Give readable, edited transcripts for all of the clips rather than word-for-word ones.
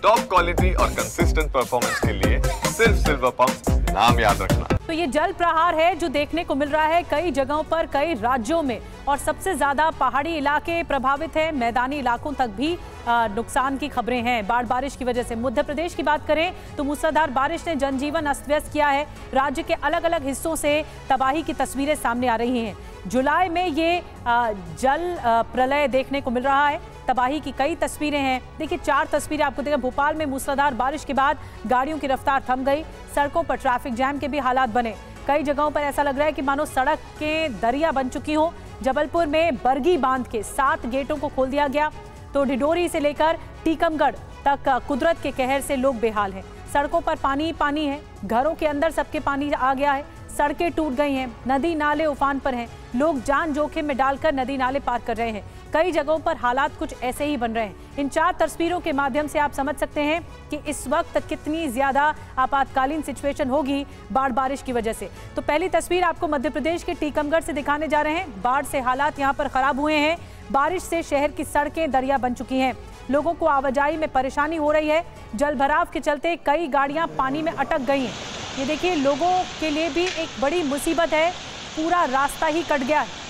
Top quality और consistent performance के लिए सिर्फ सिल्वर पंप्स नाम याद रखना। तो ये जल प्रहार है जो देखने को मिल रहा है कई जगहों पर, कई राज्यों में, और सबसे ज्यादा पहाड़ी इलाके प्रभावित हैं। मैदानी इलाकों तक भी नुकसान की खबरें हैं बाढ़ बारिश की वजह से। मध्य प्रदेश की बात करें तो मूसलाधार बारिश ने जनजीवन अस्त व्यस्त किया है। राज्य के अलग अलग हिस्सों से तबाही की तस्वीरें सामने आ रही हैं। जुलाई में ये जल प्रलय देखने को मिल रहा है। तबाही की कई तस्वीरें हैं। देखिए 4 तस्वीरें आपको देखें। भोपाल में मूसलाधार बारिश के बाद गाड़ियों की रफ्तार थम गई, सड़कों पर ट्रैफिक जैम के भी हालात बने। कई जगहों पर ऐसा लग रहा है कि मानो सड़क के दरिया बन चुकी हो। जबलपुर में बरगी बांध के 7 गेटों को खोल दिया गया। तो ढिंडोरी से लेकर टीकमगढ़ तक कुदरत के कहर से लोग बेहाल हैं। सड़कों पर पानी ही पानी है, घरों के अंदर सबके पानी आ गया है, सड़कें टूट गई हैं, नदी नाले उफान पर हैं। लोग जान जोखिम में डालकर नदी नाले पार कर रहे हैं। कई जगहों पर हालात कुछ ऐसे ही बन रहे हैं। इन 4 तस्वीरों के माध्यम से आप समझ सकते हैं कि इस वक्त कितनी ज्यादा आपातकालीन सिचुएशन होगी बाढ़ बारिश की वजह से। तो पहली तस्वीर आपको मध्य प्रदेश के टीकमगढ़ से दिखाने जा रहे हैं। बाढ़ से हालात यहाँ पर खराब हुए हैं। बारिश से शहर की सड़कें दरिया बन चुकी हैं। लोगों को आवाजाही में परेशानी हो रही है। जल भराव के चलते कई गाड़ियां पानी में अटक गई हैं। ये देखिए, लोगों के लिए भी एक बड़ी मुसीबत है। पूरा रास्ता ही कट गया है।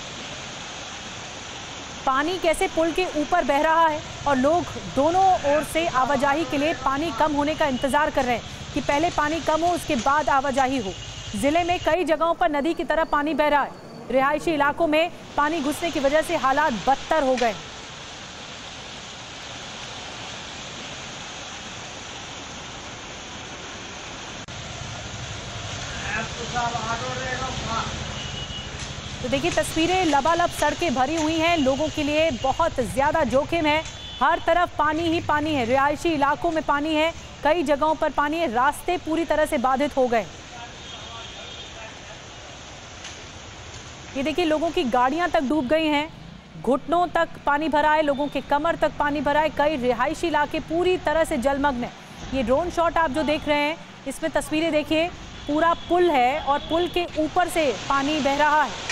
पानी कैसे पुल के ऊपर बह रहा है और लोग दोनों ओर से आवाजाही के लिए पानी कम होने का इंतजार कर रहे हैं कि पहले पानी कम हो, उसके बाद आवाजाही हो। जिले में कई जगहों पर नदी की तरह पानी बह रहा है। रिहायशी इलाकों में पानी घुसने की वजह से हालात बदतर हो गए। तो देखिए तस्वीरें, लबालब सड़कें भरी हुई हैं। लोगों के लिए बहुत ज्यादा जोखिम है। हर तरफ पानी ही पानी है। रिहायशी इलाकों में पानी है, कई जगहों पर पानी है। रास्ते पूरी तरह से बाधित हो गए। ये देखिए, लोगों की गाड़ियां तक डूब गई हैं। घुटनों तक पानी भरा है, लोगों के कमर तक पानी भरा है। कई रिहायशी इलाके पूरी तरह से जलमग्न है। ये ड्रोन शॉट आप जो देख रहे हैं, इसमें तस्वीरें देखिए, पूरा पुल है और पुल के ऊपर से पानी बह रहा है।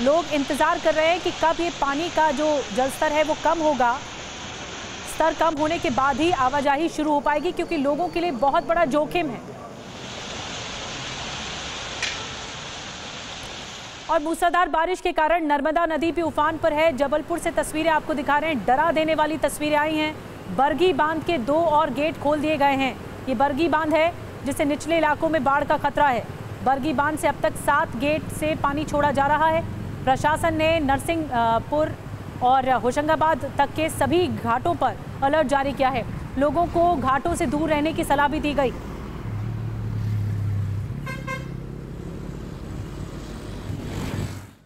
लोग इंतजार कर रहे हैं कि कब ये पानी का जो जलस्तर है वो कम होगा। स्तर कम होने के बाद ही आवाजाही शुरू हो पाएगी, क्योंकि लोगों के लिए बहुत बड़ा जोखिम है। और मूसलाधार बारिश के कारण नर्मदा नदी भी उफान पर है। जबलपुर से तस्वीरें आपको दिखा रहे हैं। डरा देने वाली तस्वीरें आई हैं। बरगी बांध के 2 और गेट खोल दिए गए हैं। ये बरगी बांध है जिससे निचले इलाकों में बाढ़ का खतरा है। बरगी बांध से अब तक 7 गेट से पानी छोड़ा जा रहा है। प्रशासन ने नरसिंहपुर और होशंगाबाद तक के सभी घाटों पर अलर्ट जारी किया है। लोगों को घाटों से दूर रहने की सलाह भी दी गई।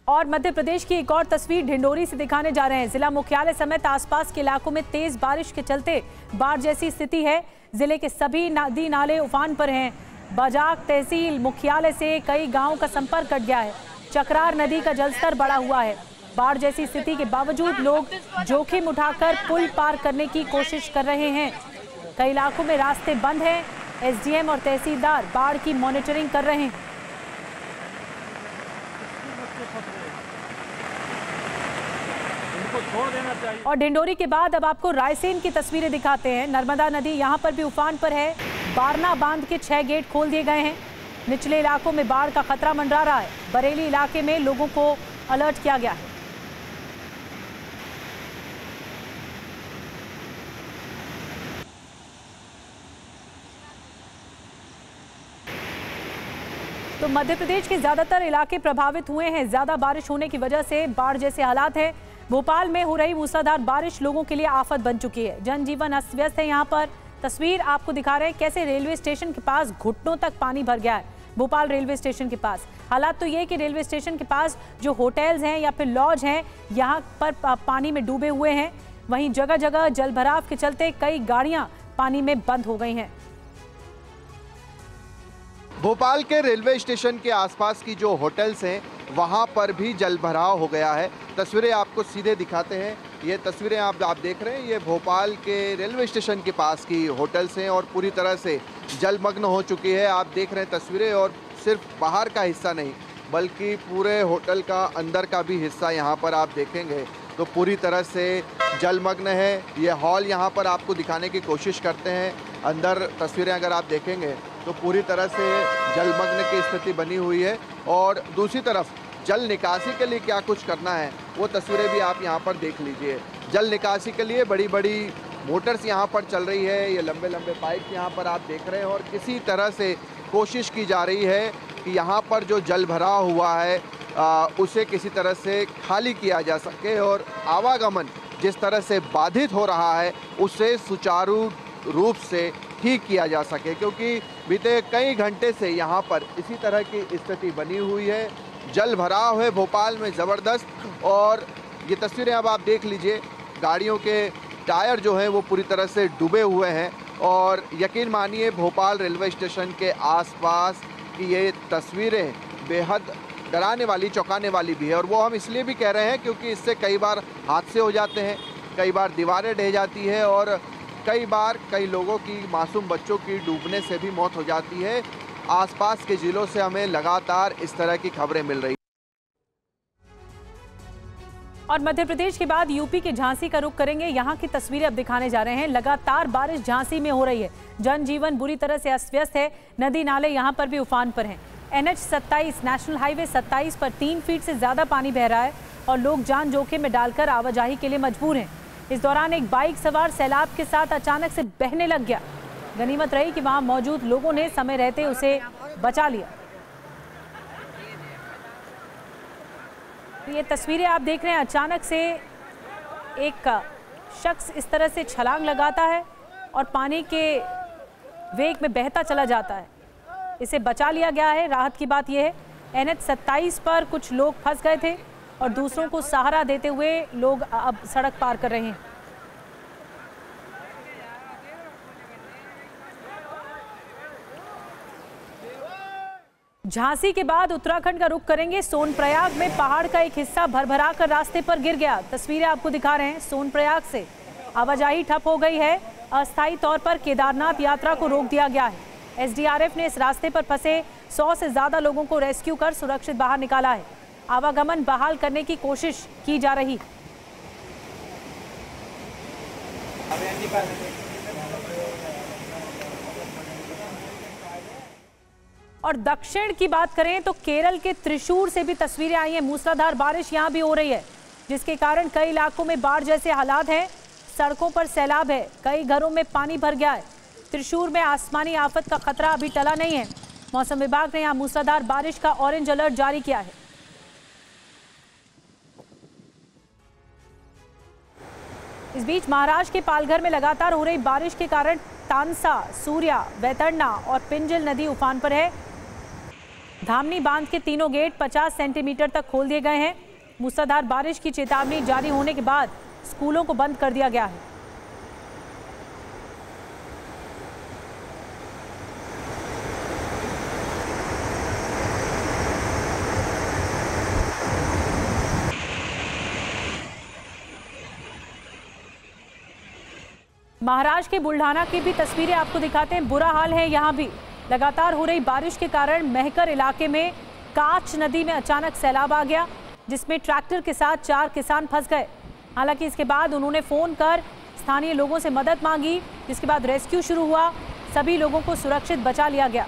और मध्य प्रदेश की एक और तस्वीर ढिंडोरी से दिखाने जा रहे हैं। जिला मुख्यालय समेत आसपास के इलाकों में तेज बारिश के चलते बाढ़ जैसी स्थिति है। जिले के सभी नदी नाले उफान पर हैं। बजाक तहसील मुख्यालय से कई गांवों का संपर्क कट गया है। चक्रार नदी का जलस्तर बढ़ा हुआ है। बाढ़ जैसी स्थिति के बावजूद लोग जोखिम उठाकर पुल पार करने की कोशिश कर रहे हैं। कई इलाकों में रास्ते बंद हैं। एसडीएम और तहसीलदार बाढ़ की मॉनिटरिंग कर रहे हैं। और ढिंडोरी के बाद अब आपको रायसेन की तस्वीरें दिखाते हैं। नर्मदा नदी यहाँ पर भी उफान पर है। बारना बांध के 6 गेट खोल दिए गए हैं। निचले इलाकों में बाढ़ का खतरा मंडरा रहा है। बरेली इलाके में लोगों को अलर्ट किया गया है। तो मध्य प्रदेश के ज्यादातर इलाके प्रभावित हुए हैं। ज्यादा बारिश होने की वजह से बाढ़ जैसे हालात हैं। भोपाल में हो रही मूसलाधार बारिश लोगों के लिए आफत बन चुकी है। जनजीवन अस्त व्यस्त है। यहाँ पर तस्वीर आपको दिखा रहे हैं कैसे रेलवे स्टेशन के पास घुटनों तक पानी भर गया है। भोपाल रेलवे स्टेशन के पास हालात तो ये कि रेलवे स्टेशन के पास जो होटल्स हैं या फिर लॉज हैं, यहाँ पर पानी में डूबे हुए हैं। वहीं जगह जगह जल भराव के चलते कई गाड़ियां पानी में बंद हो गई हैं। भोपाल के रेलवे स्टेशन के आसपास की जो होटल्स हैं वहां पर भी जल भराव हो गया है। तस्वीरें आपको सीधे दिखाते हैं। ये तस्वीरें आप देख रहे हैं, ये भोपाल के रेलवे स्टेशन के पास की होटल्स हैं और पूरी तरह से जलमग्न हो चुकी है। आप देख रहे हैं तस्वीरें, और सिर्फ बाहर का हिस्सा नहीं बल्कि पूरे होटल का अंदर का भी हिस्सा यहाँ पर आप देखेंगे तो पूरी तरह से जलमग्न है। ये हॉल यहाँ पर आपको दिखाने की कोशिश करते हैं। अंदर तस्वीरें अगर आप देखेंगे तो पूरी तरह से जलमग्न की स्थिति बनी हुई है। और दूसरी तरफ जल निकासी के लिए क्या कुछ करना है वो तस्वीरें भी आप यहाँ पर देख लीजिए। जल निकासी के लिए बड़ी बड़ी मोटर्स यहाँ पर चल रही है, ये लंबे लंबे पाइप यहाँ पर आप देख रहे हैं। और किसी तरह से कोशिश की जा रही है कि यहाँ पर जो जल भरा हुआ है उसे किसी तरह से खाली किया जा सके और आवागमन जिस तरह से बाधित हो रहा है उसे सुचारू रूप से ठीक किया जा सके, क्योंकि बीते कई घंटे से यहाँ पर इसी तरह की स्थिति बनी हुई है। जल भराव है भोपाल में ज़बरदस्त। और ये तस्वीरें अब आप देख लीजिए, गाड़ियों के टायर जो हैं वो पूरी तरह से डूबे हुए हैं। और यकीन मानिए भोपाल रेलवे स्टेशन के आसपास की ये तस्वीरें बेहद डराने वाली, चौंकाने वाली भी है। और वो हम इसलिए भी कह रहे हैं क्योंकि इससे कई बार हादसे हो जाते हैं, कई बार दीवारें ढह जाती है और कई बार कई लोगों की, मासूम बच्चों की डूबने से भी मौत हो जाती है। आसपास के जिलों से हमें लगातार इस तरह की खबरें मिल रही। और मध्य प्रदेश के बाद यूपी के झांसी का रुख करेंगे। यहाँ की तस्वीरें अब दिखाने जा रहे हैं। लगातार बारिश झांसी में हो रही है, जनजीवन बुरी तरह से अस्त व्यस्त है। नदी नाले यहाँ पर भी उफान पर हैं। NH 27 नेशनल हाईवे 27 पर 3 फीट से ज्यादा पानी बह रहा है और लोग जान जोखिम में डालकर आवाजाही के लिए मजबूर हैं। इस दौरान एक बाइक सवार सैलाब के साथ अचानक से बहने लग गया। गनीमत रही कि वहां मौजूद लोगों ने समय रहते उसे बचा लिया। ये तस्वीरें आप देख रहे हैं, अचानक से एक शख्स इस तरह से छलांग लगाता है और पानी के वेग में बहता चला जाता है। इसे बचा लिया गया है। राहत की बात यह है NH 27 पर कुछ लोग फंस गए थे और दूसरों को सहारा देते हुए लोग अब सड़क पार कर रहे हैं। झांसी के बाद उत्तराखंड का रुख करेंगे। सोनप्रयाग में पहाड़ का एक हिस्सा भरभरा कर रास्ते पर गिर गया। तस्वीरें आपको दिखा रहे हैं। सोनप्रयाग से आवाजाही ठप हो गई है। अस्थायी तौर पर केदारनाथ यात्रा को रोक दिया गया है। SDRF ने इस रास्ते पर फंसे 100 से ज्यादा लोगों को रेस्क्यू कर सुरक्षित बाहर निकाला है। आवागमन बहाल करने की कोशिश की जा रही। और दक्षिण की बात करें तो केरल के त्रिशूर से भी तस्वीरें आई हैं। मूसलाधार बारिश यहां भी हो रही है, जिसके कारण कई इलाकों में बाढ़ जैसे हालात हैं। सड़कों पर सैलाब है, कई घरों में पानी भर गया है। त्रिशूर में आसमानी आफत का खतरा अभी टला नहीं है। मौसम विभाग ने यहां मूसलाधार बारिश का ऑरेंज अलर्ट जारी किया है। इस बीच महाराष्ट्र के पालघर में लगातार हो रही बारिश के कारण तानसा, सूर्या, वैतरना और पिंजल नदी उफान पर है। धामनी बांध के तीनों गेट 50 सेंटीमीटर तक खोल दिए गए हैं। मूसलाधार बारिश की चेतावनी जारी होने के बाद स्कूलों को बंद कर दिया गया है। महाराष्ट्र के बुल्ढाना की भी तस्वीरें आपको दिखाते हैं। बुरा हाल है यहाँ भी। लगातार हो रही बारिश के कारण महकर इलाके में काच नदी में अचानक सैलाब आ गया, जिसमें ट्रैक्टर के साथ 4 किसान फंस गए। हालांकि इसके बाद उन्होंने फोन कर स्थानीय लोगों से मदद मांगी, जिसके बाद रेस्क्यू शुरू हुआ। सभी लोगों को सुरक्षित बचा लिया गया।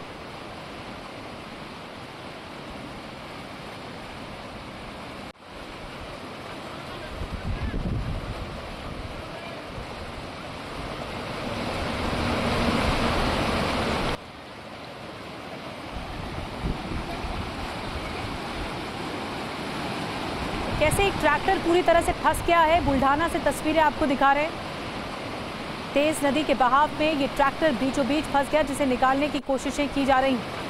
कैसे एक ट्रैक्टर पूरी तरह से फंस गया है। बुल्ढाना से तस्वीरें आपको दिखा रहे हैं। तेज नदी के बहाव में ये ट्रैक्टर बीचों बीच फंस गया, जिसे निकालने की कोशिशें की जा रही हैं।